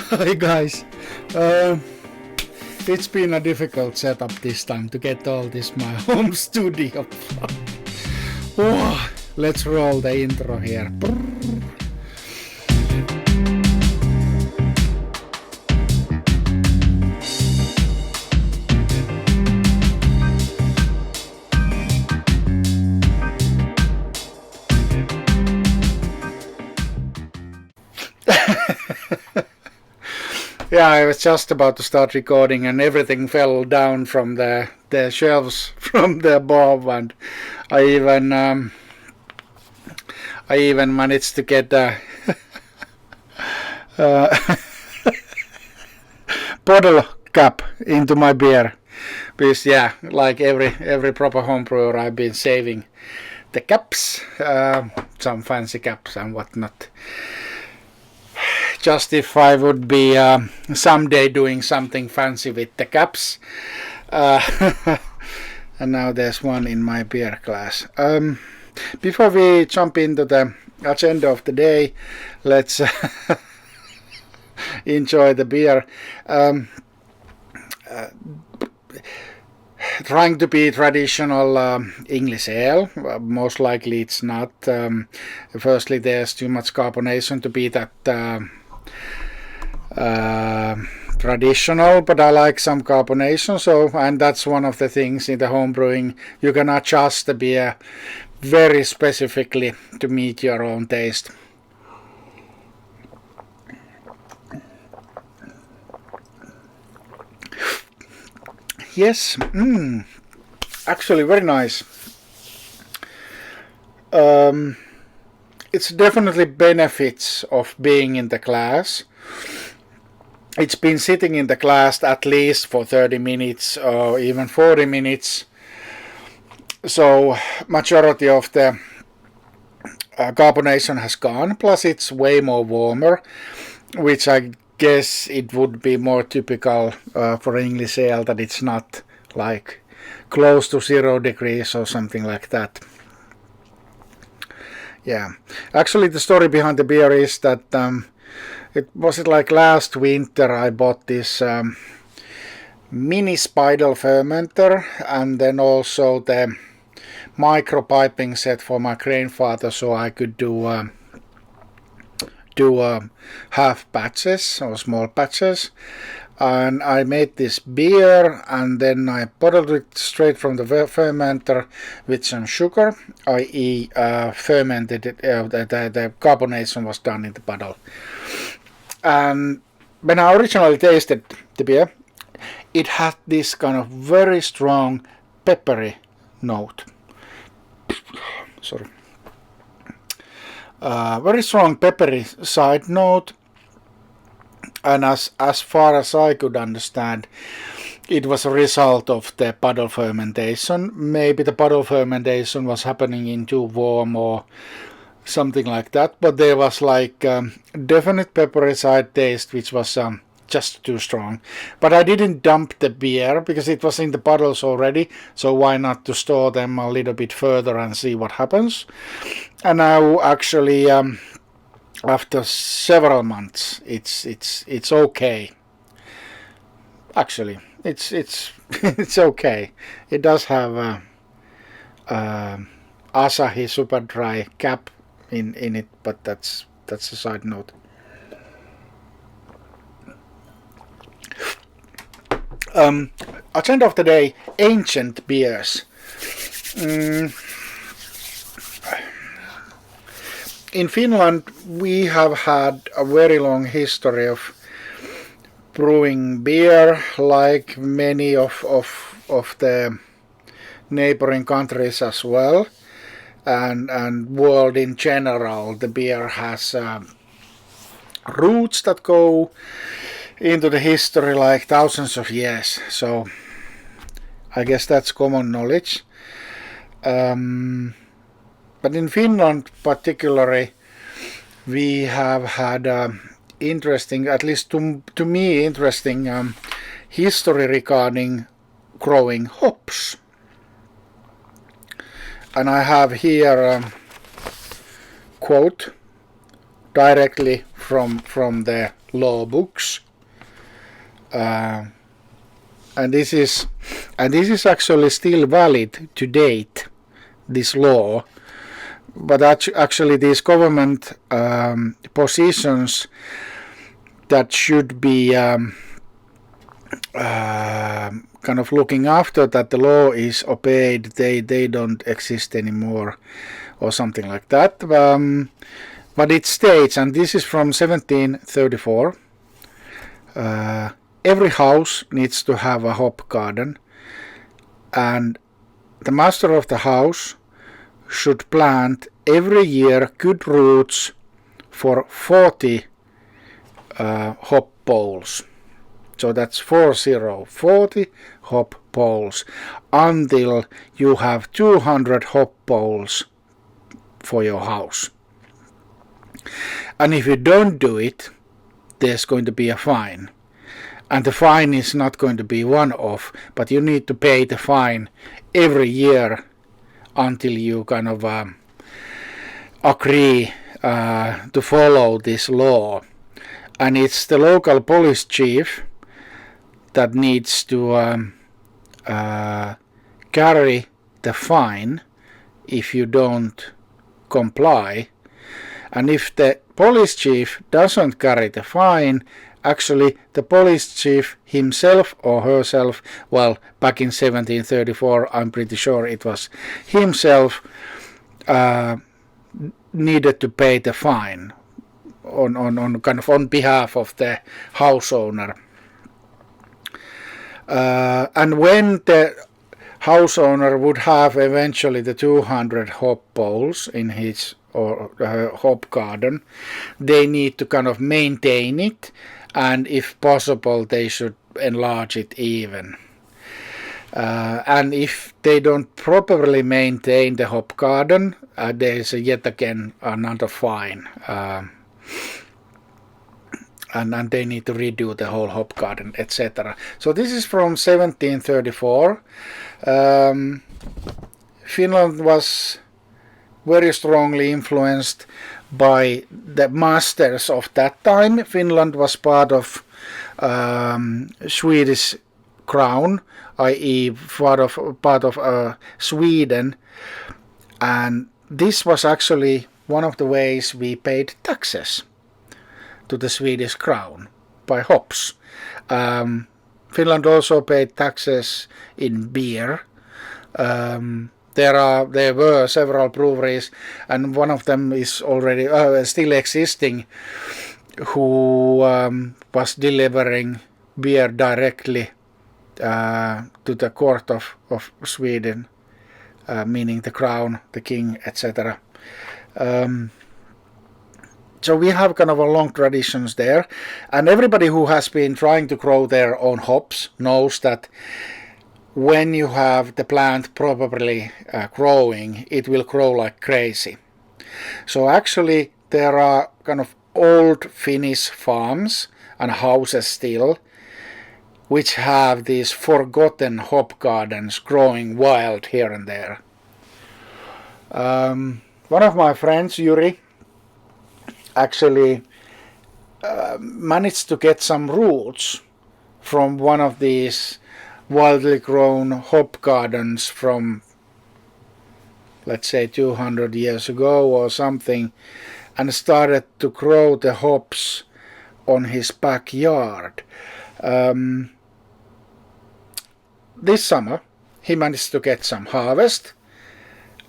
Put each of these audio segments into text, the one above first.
Hi guys, it's been a difficult setup this time to get all this my home studio. Oh, let's roll the intro here. Yeah, I was just about to start recording and everything fell down from the shelves from the above, and I even managed to get a bottle cap into my beer. Because yeah, like every proper home brewer, I've been saving the caps, some fancy caps and whatnot. Just if I would be someday doing something fancy with the caps. And now there's one in my beer glass. Before we jump into the agenda of the day, let's enjoy the beer. Trying to be traditional English ale. Most likely it's not. Firstly, there's too much carbonation to be that traditional, but I like some carbonation, and that's one of the things in the home brewing. You can adjust the beer very specifically to meet your own taste. Yes, actually very nice. It's definitely benefits of being in the glass. It's been sitting in the glass at least for 30 minutes or even 40 minutes. So majority of the carbonation has gone, plus it's way more warmer, which I guess it would be more typical for English ale, that it's not like close to 0 degrees or something like that. Yeah, actually the story behind the beer is that it like last winter I bought this mini spidal fermenter and then also the micro piping set for my grandfather, so I could do half batches or small batches. And I made this beer and then I bottled it straight from the fermenter with some sugar, i.e. fermented it, the carbonation was done in the bottle. And when I originally tasted the beer, it had this kind of very strong peppery note. Sorry. Very strong peppery side note. And as far as I could understand, it was a result of the bottle fermentation. Maybe the bottle fermentation was happening in too warm or something like that. But there was like definite peppery side taste, which was just too strong. But I didn't dump the beer because it was in the bottles already. So why not to store them a little bit further and see what happens? And now actually, after several months, it's okay. Actually, it's it's okay. It does have a Asahi Super Dry cap in it, but that's a side note. Agenda of the day: ancient beers. In Finland, we have had a very long history of brewing beer, like many of the neighboring countries as well, and world in general. The beer has roots that go into the history like thousands of years. So I guess that's common knowledge. But in Finland particularly, we have had interesting, at least to me, interesting history regarding growing hops. And I have here a quote directly from the law books, and this is actually still valid to date, this law. But actually these government positions that should be kind of looking after that the law is obeyed, they don't exist anymore, or something like that. But it states, and this is from 1734, every house needs to have a hop garden, and the master of the house should plant every year good roots for 40 hop poles. So that's 40 hop poles until you have 200 hop poles for your house. And if you don't do it, there's going to be a fine. And the fine is not going to be one-off, but you need to pay the fine every year until you kind of agree to follow this law. And it's the local police chief that needs to carry the fine if you don't comply. And if the police chief doesn't carry the fine, actually the police chief himself or herself, well, back in 1734 I'm pretty sure it was himself, needed to pay the fine on kind of on behalf of the house owner. And when the house owner would have eventually the 200 hop poles in his or her hop garden, they need to kind of maintain it, and if possible they should enlarge it even. And if they don't properly maintain the hop garden, there is yet again another fine. And they need to redo the whole hop garden, etc. So this is from 1734. Finland was very strongly influenced by the masters of that time. Finland was part of Swedish crown, i.e. part of Sweden, and this was actually one of the ways we paid taxes to the Swedish crown, by hops. Finland also paid taxes in beer. There were several breweries, and one of them is already still existing, who was delivering beer directly to the court of Sweden, meaning the crown, the king, etc. So we have kind of a long traditions there, and everybody who has been trying to grow their own hops knows that when you have the plant properly growing, it will grow like crazy. So actually there are kind of old Finnish farms and houses still which have these forgotten hop gardens growing wild here and there. One of my friends, Yuri, actually managed to get some roots from one of these wildly grown hop gardens from, let's say, 200 years ago or something, and started to grow the hops on his backyard. This summer he managed to get some harvest,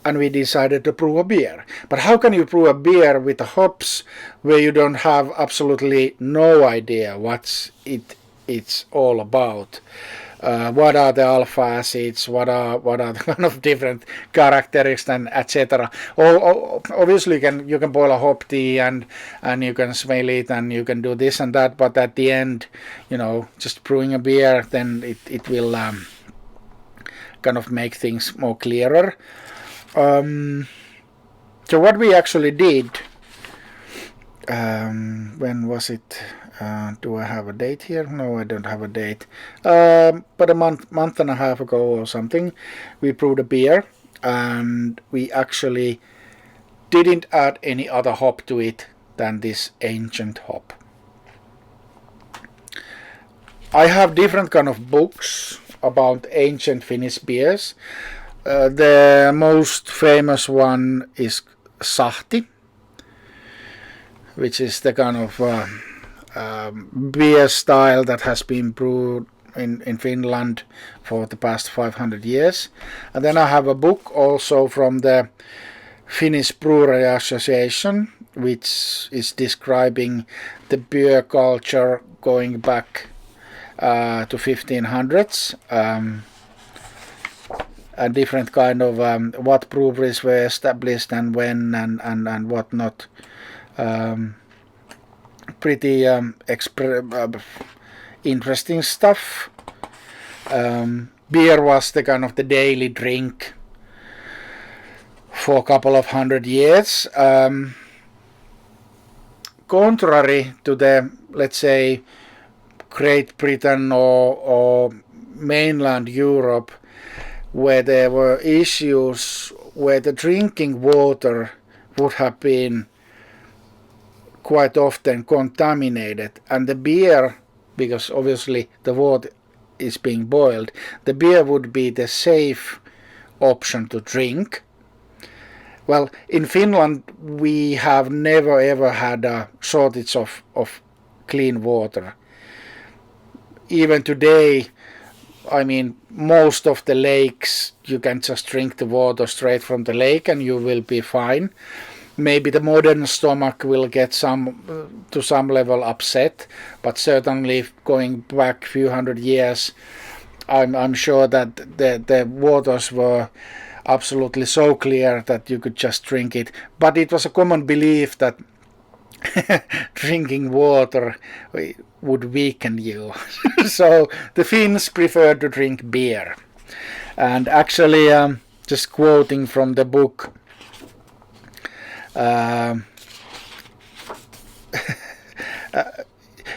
and we decided to brew a beer. But how can you brew a beer with the hops where you don't have absolutely no idea what it's all about? What are the alpha acids? What are the kind of different characteristics and etc. Obviously, you can boil a hop tea and you can smell it and you can do this and that. But at the end, just brewing a beer, then it will kind of make things more clearer. So what we actually did, when was it? Do I have a date here? No, I don't have a date. But a month and a half ago or something, we brewed a beer, and we actually didn't add any other hop to it than this ancient hop. I have different kind of books about ancient Finnish beers. The most famous one is Sahti, which is the kind of beer style that has been brewed in Finland for the past 500 years. And then I have a book also from the Finnish Brewery Association, which is describing the beer culture going back to 1500s, and different kind of what breweries were established and when and whatnot. Pretty interesting stuff. Beer was the kind of the daily drink for a couple of 100 years. Contrary to the, let's say, Great Britain or mainland Europe, where there were issues where the drinking water would have been quite often contaminated, and the beer, because obviously the water is being boiled, the beer would be the safe option to drink. Well, in Finland we have never ever had a shortage of clean water. Even today, I mean, most of the lakes, you can just drink the water straight from the lake and you will be fine. Maybe the modern stomach will get to some level upset, but certainly going back a few hundred years, I'm sure that the waters were absolutely so clear that you could just drink it. But it was a common belief that drinking water would weaken you. So the Finns preferred to drink beer. And actually, just quoting from the book,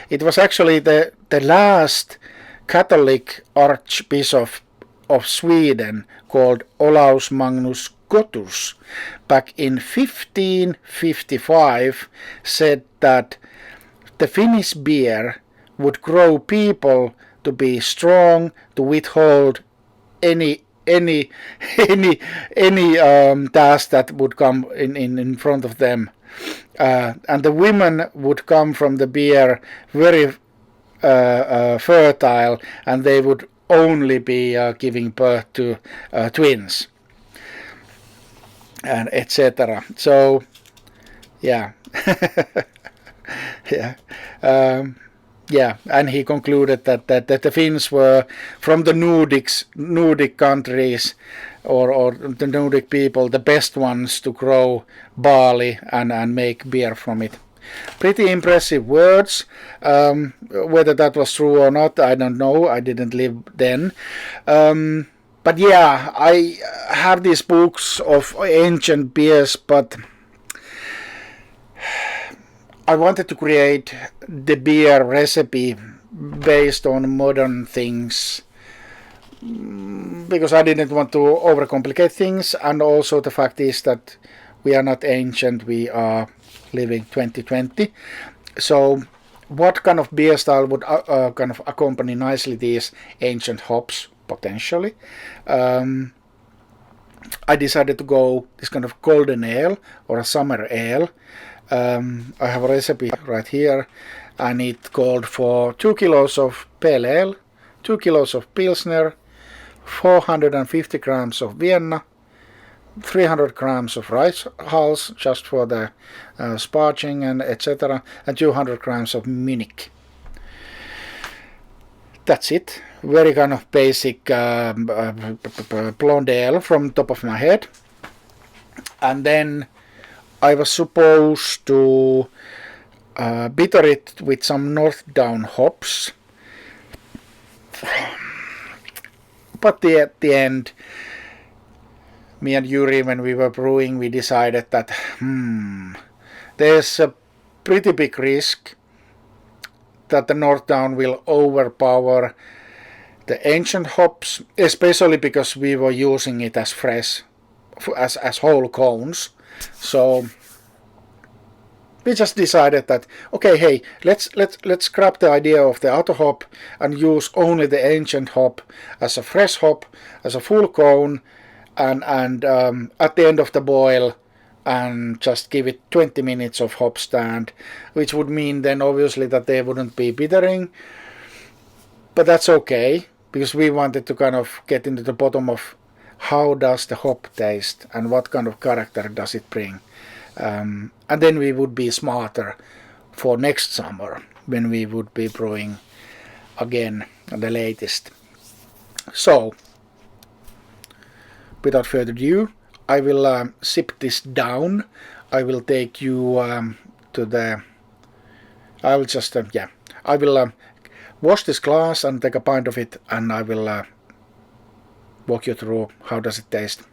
it was actually the last Catholic Archbishop of Sweden called Olaus Magnus Gotus back in 1555 said that the Finnish beer would grow people to be strong, to withhold any task that would come in front of them, and the women would come from the beer very fertile, and they would only be giving birth to twins, and etc. So yeah. Yeah, and he concluded that the Finns were from the Nordic countries or the Nordic people the best ones to grow barley and make beer from it. Pretty impressive words. Whether that was true or not, I don't know. I didn't live then. But yeah, I have these books of ancient beers, but I wanted to create the beer recipe based on modern things because I didn't want to overcomplicate things, and also the fact is that we are not ancient, we are living 2020. So what kind of beer style would kind of accompany nicely these ancient hops potentially? I decided to go this kind of golden ale or a summer ale. I have a recipe right here, and it called for 2 kilos of pale ale, 2 kilos of pilsner, 450 grams of Vienna, 300 grams of rice hulls just for the sparging and etc., and 200 grams of Munich. That's it. Very kind of basic blonde ale from top of my head. And then I was supposed to bitter it with some North Down hops, but at the end, me and Yuri, when we were brewing, we decided that there's a pretty big risk that the North Down will overpower the ancient hops, especially because we were using it as fresh, as whole cones. So we just decided that, okay, hey, let's scrap the idea of the auto hop and use only the ancient hop as a fresh hop, as a full cone, and at the end of the boil, and just give it 20 minutes of hop stand, which would mean then obviously that they wouldn't be bittering, but that's okay, because we wanted to kind of get into the bottom of how does the hop taste and what kind of character does it bring. And then we would be smarter for next summer when we would be brewing again the latest. So, without further ado, I will sip this down. I will take you to the... I will just, I will wash this glass and take a pint of it, and I will walk you through how does it taste.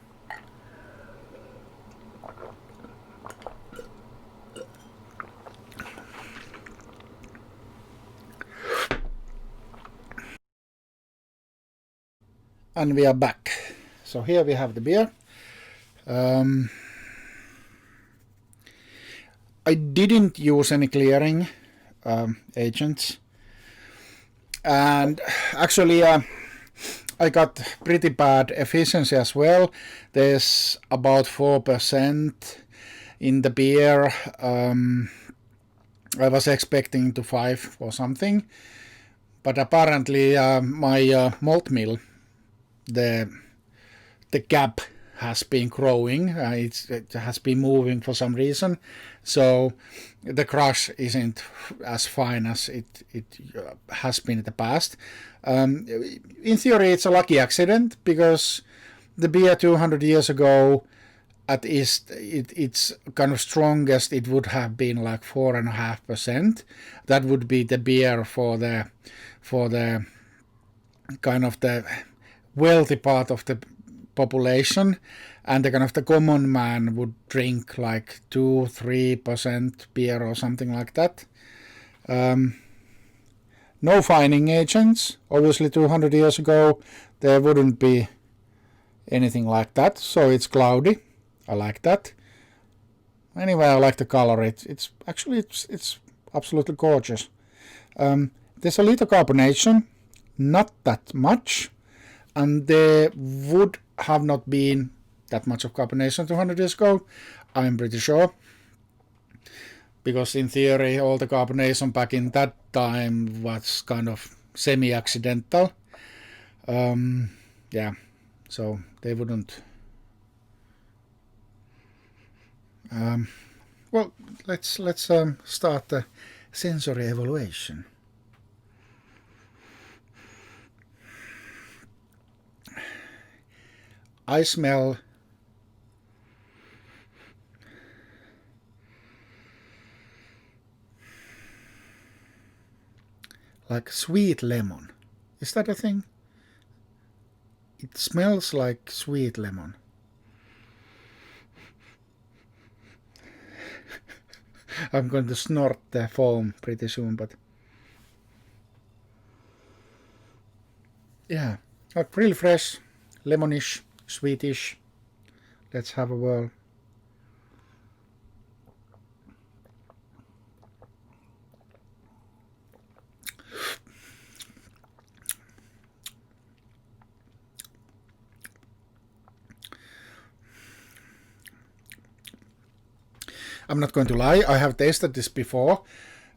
And we are back. So here we have the beer. I didn't use any clearing agents, and actually I got pretty bad efficiency as well. There's about 4% in the beer. I was expecting to 5 or something, but apparently my malt mill, the gap has been growing. It has been moving for some reason, so the crush isn't as fine as it has been in the past. In theory, it's a lucky accident, because the beer 200 years ago, at least it's kind of strongest, it would have been like 4.5%. That would be the beer for the kind of the wealthy part of the population, and the kind of the common man would drink like 2-3% beer or something like that. No fining agents. Obviously 200 years ago there wouldn't be anything like that, so it's cloudy. I like that. Anyway, I like the color. It's actually absolutely gorgeous. There's a little carbonation, not that much, and there would have not been that much of carbonation 200 years ago, I'm pretty sure, because in theory all the carbonation back in that time was kind of semi-accidental. Yeah, so they wouldn't. Well, let's start the sensory evaluation. I smell like sweet lemon. Is that a thing? It smells like sweet lemon. I'm going to snort the foam pretty soon, but yeah, like really fresh, lemonish, sweetish. Let's have a whirl. I'm not going to lie, I have tasted this before.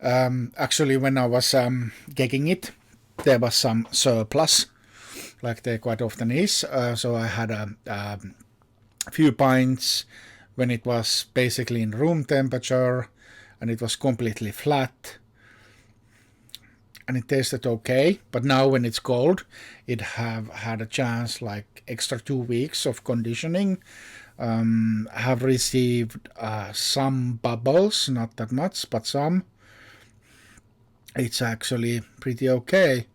Actually, when I was kegging it, there was some surplus, like there quite often is. So I had a few pints when it was basically in room temperature, and it was completely flat, and it tasted okay. But now when it's cold, it have had a chance like extra 2 weeks of conditioning. Have received some bubbles, not that much, but some. It's actually pretty okay.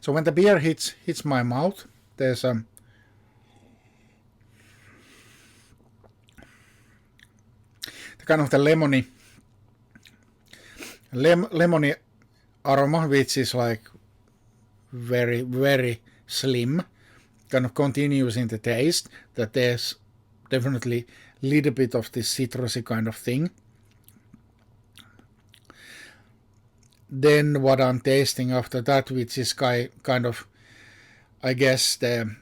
So when the beer hits my mouth, there's the kind of the lemony aroma, which is like very, very slim, kind of continues in the taste, that there's definitely a little bit of this citrusy kind of thing. Then what I'm tasting after that, which is kind of, I guess the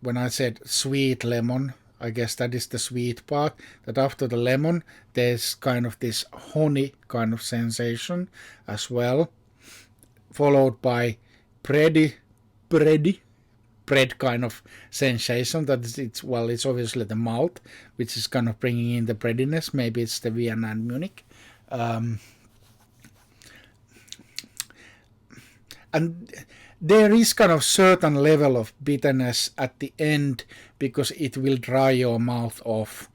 when I said sweet lemon, I guess that is the sweet part, that after the lemon there's kind of this honey kind of sensation as well, followed by bread kind of sensation. That is, it's obviously the malt which is kind of bringing in the breadiness. Maybe it's the Vienna and Munich. And there is kind of certain level of bitterness at the end, because it will dry your mouth off,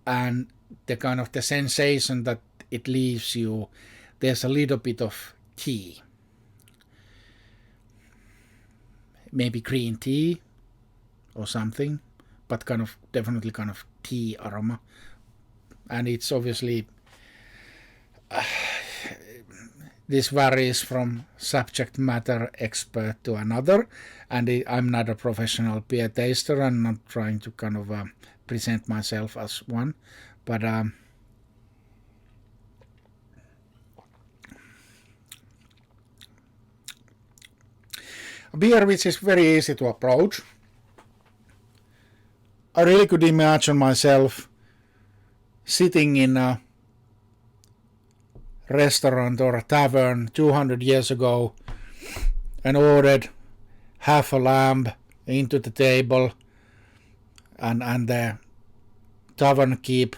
and the kind of the sensation that it leaves you, there's a little bit of tea, maybe green tea or something, but kind of definitely kind of tea aroma. And it's obviously this varies from subject matter expert to another, and I'm not a professional beer taster. I'm not trying to kind of present myself as one, but a beer which is very easy to approach. I really could imagine myself sitting in a restaurant or a tavern 200 years ago and ordered half a lamb into the table, and the tavern keep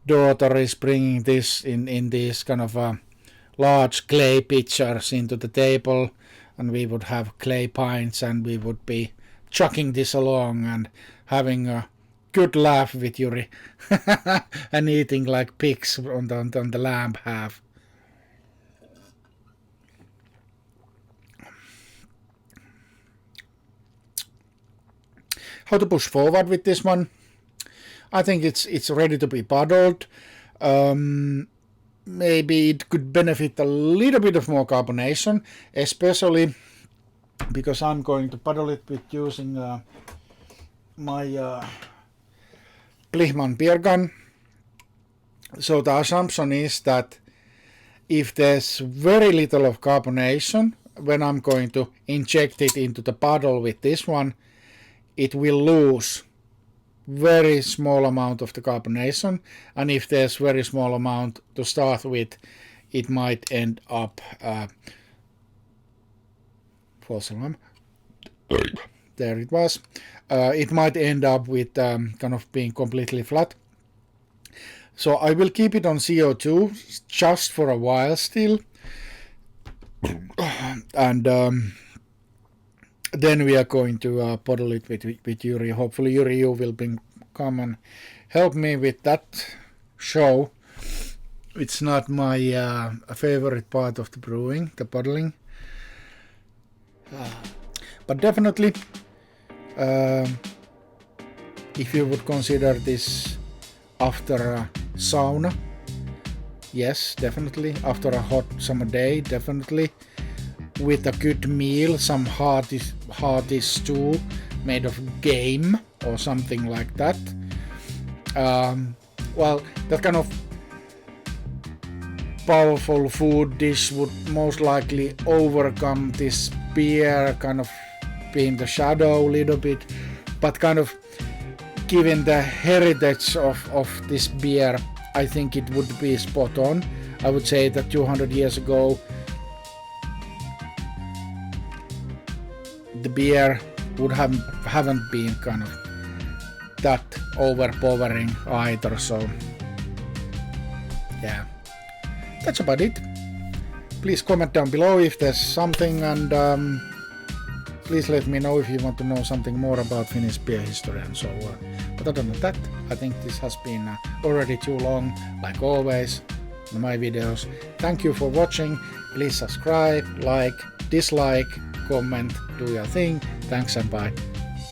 daughter is bringing this in these kind of large clay pitchers into the table, and we would have clay pints, and we would be chucking this along and having a good laugh with Yuri and eating like pigs on the lamb half. How to push forward with this one? I think it's ready to be bottled. Maybe it could benefit a little bit of more carbonation, especially because I'm going to bottle it with using my Blihman beer gun. So the assumption is that if there's very little of carbonation, when I'm going to inject it into the bottle with this one, it will lose very small amount of the carbonation, and if there's very small amount to start with, it might end up there it was. It might end up with kind of being completely flat. So I will keep it on CO2 just for a while still, and then we are going to bottle it with Yuri. Hopefully Yuri, you will come and help me with that show. It's not my favorite part of the brewing, the bottling, but definitely if you would consider this after a sauna, yes, definitely. After a hot summer day, definitely. With a good meal, some hearty stew made of game or something like that. Well, that kind of powerful food dish would most likely overcome this beer kind of being the shadow a little bit, but kind of given the heritage of this beer, I think it would be spot on. I would say that 200 years ago the beer would haven't been kind of that overpowering either, so yeah, that's about it. Please comment down below if there's something, and please let me know if you want to know something more about Finnish beer history and so on. But other than that, I think this has been already too long, like always in my videos. Thank you for watching. Please subscribe, like, dislike, comment, do your thing. Thanks and bye.